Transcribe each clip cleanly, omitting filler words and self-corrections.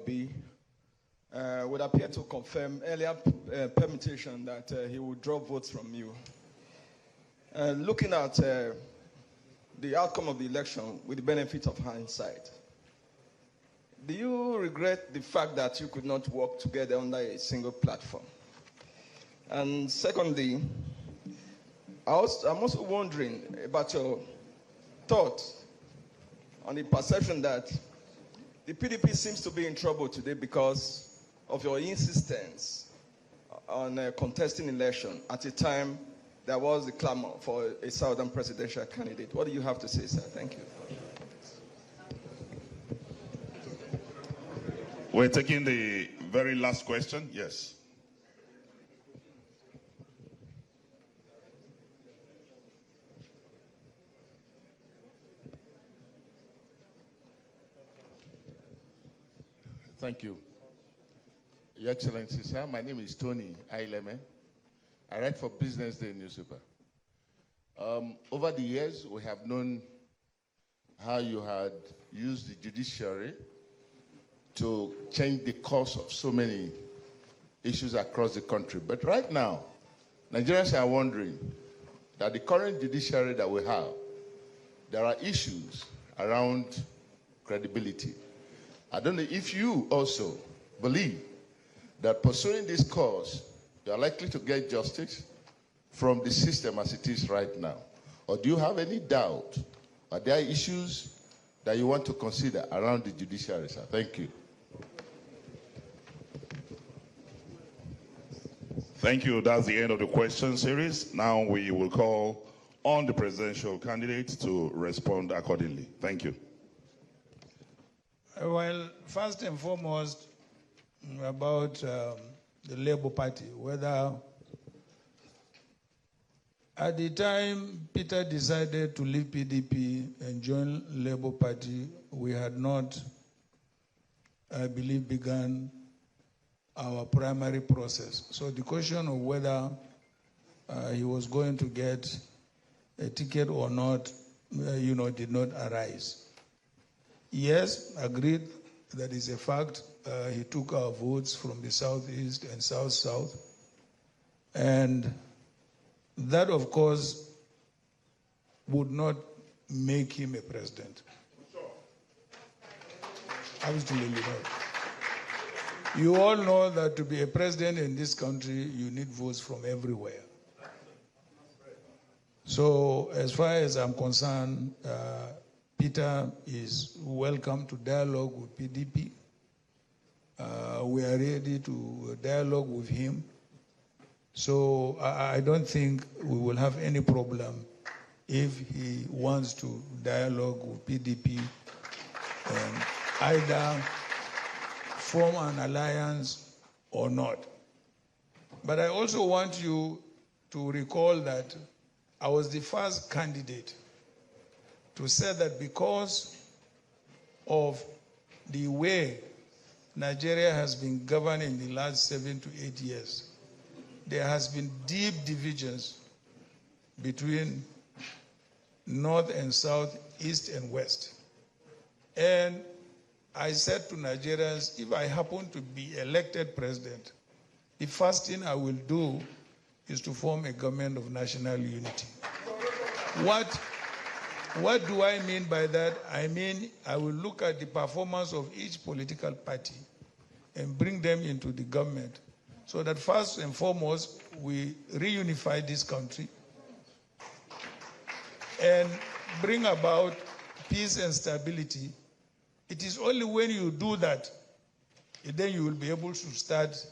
B would appear to confirm earlier permutation that he would draw votes from you. Looking at the outcome of the election with the benefit of hindsight, do you regret the fact that you could not work together under a single platform? And secondly, I'm also wondering about your thoughts on the perception that the PDP seems to be in trouble today because of your insistence on contesting election at a time there was a clamor for a southern presidential candidate. What do you have to say, sir? Thank you. We're taking the very last question. Yes. Thank you. Your Excellency, sir, my name is Tony Aileme. I write for Business Day newspaper. Over the years, we have known how you had used the judiciary to change the course of so many issues across the country. But right now, Nigerians are wondering that the current judiciary that we have, there are issues around credibility. I don't know if you also believe that pursuing this cause, you are likely to get justice from the system as it is right now. Or do you have any doubt? Are there issues that you want to consider around the judiciary, sir? Thank you. Thank you. That's the end of the question series. Now we will call on the presidential candidate to respond accordingly. Thank you. Well, first and foremost, about the Labour Party, whether at the time Peter decided to leave PDP and join Labour Party, we had not, I believe, begun our primary process. So the question of whether he was going to get a ticket or not, did not arise. Yes, agreed, that is a fact. He took our votes from the southeast and south-south. And that, of course, would not make him a president. Absolutely not. You all know that to be a president in this country, you need votes from everywhere. So as far as I'm concerned, Peter is welcome to dialogue with PDP. We are ready to dialogue with him. So I don't think we will have any problem if he wants to dialogue with PDP and either form an alliance or not. But I also want you to recall that I was the first candidate to say that because of the way Nigeria has been governed in the last 7 to 8 years, there has been deep divisions between North and South, East and West. And I said to Nigerians, if I happen to be elected president, the first thing I will do is to form a government of national unity. What do I mean by that? I mean, I will look at the performance of each political party and bring them into the government so that first and foremost, we reunify this country and bring about peace and stability. It is only when you do that, then you will be able to start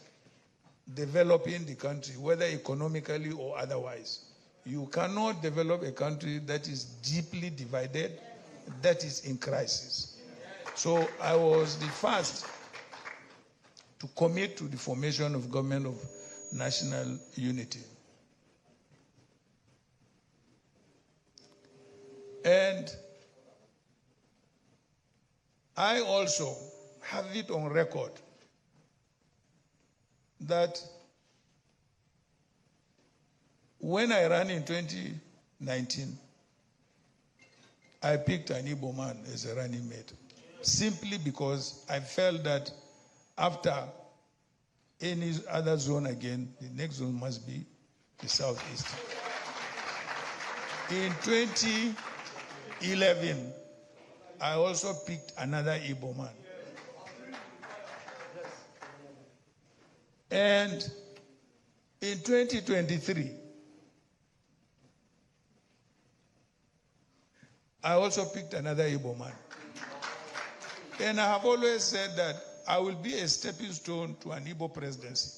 developing the country, whether economically or otherwise. You cannot develop a country that is deeply divided, that is in crisis. So I was the first to commit to the formation of government of national unity. And I also have it on record that when I ran in 2019, I picked an Igbo man as a running mate. simply because I felt that after any other zone again, the next zone must be the Southeast. In 2011, I also picked another Igbo man. And in 2023, I also picked another Igbo man. And I have always said that I will be a stepping stone to an Igbo presidency.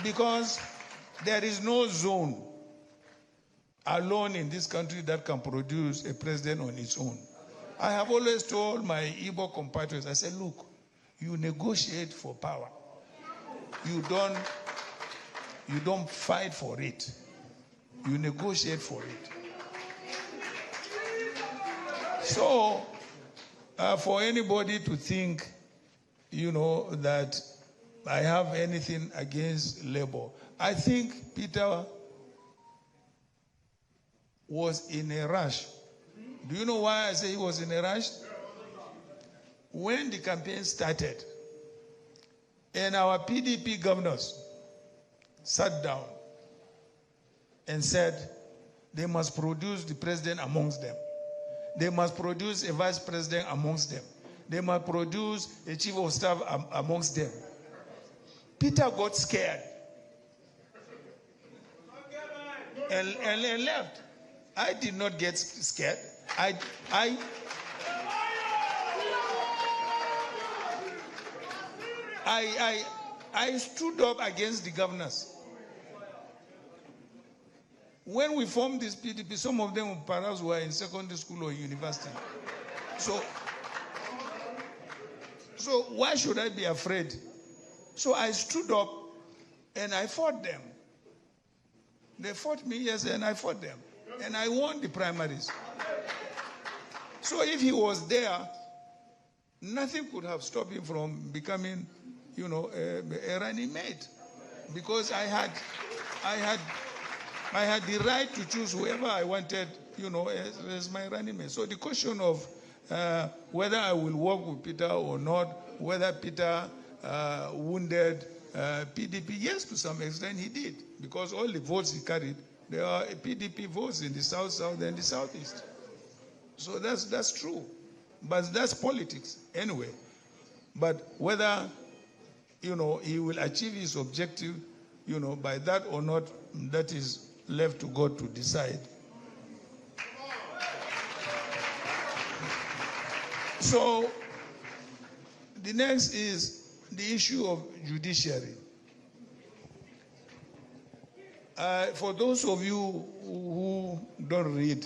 Because there is no zone alone in this country that can produce a president on its own. I have always told my Igbo compatriots, I said, look, you negotiate for power. You don't fight for it. You negotiate for it. So, for anybody to think, that I have anything against labor, I think Peter was in a rush. Do you know why I say he was in a rush? When the campaign started, and our PDP governors sat down and said they must produce the president amongst them. They must produce a vice president amongst them. They must produce a chief of staff amongst them. Peter got scared and left. I did not get scared. I stood up against the governors. When we formed this PDP, some of them perhaps were in secondary school or university. So why should I be afraid? So I stood up and I fought them. They fought me, yes, and I fought them. And I won the primaries. So if he was there, nothing could have stopped him from becoming, a running mate. Because I had the right to choose whoever I wanted, as my running mate. So the question of whether I will work with Peter or not, whether Peter wounded PDP, yes, to some extent he did. Because all the votes he carried, there are PDP votes in the South, and the Southeast. So that's true. But that's politics anyway. But whether, he will achieve his objective, by that or not, that is left to God to decide. So the next is the issue of judiciary. For those of you who don't read,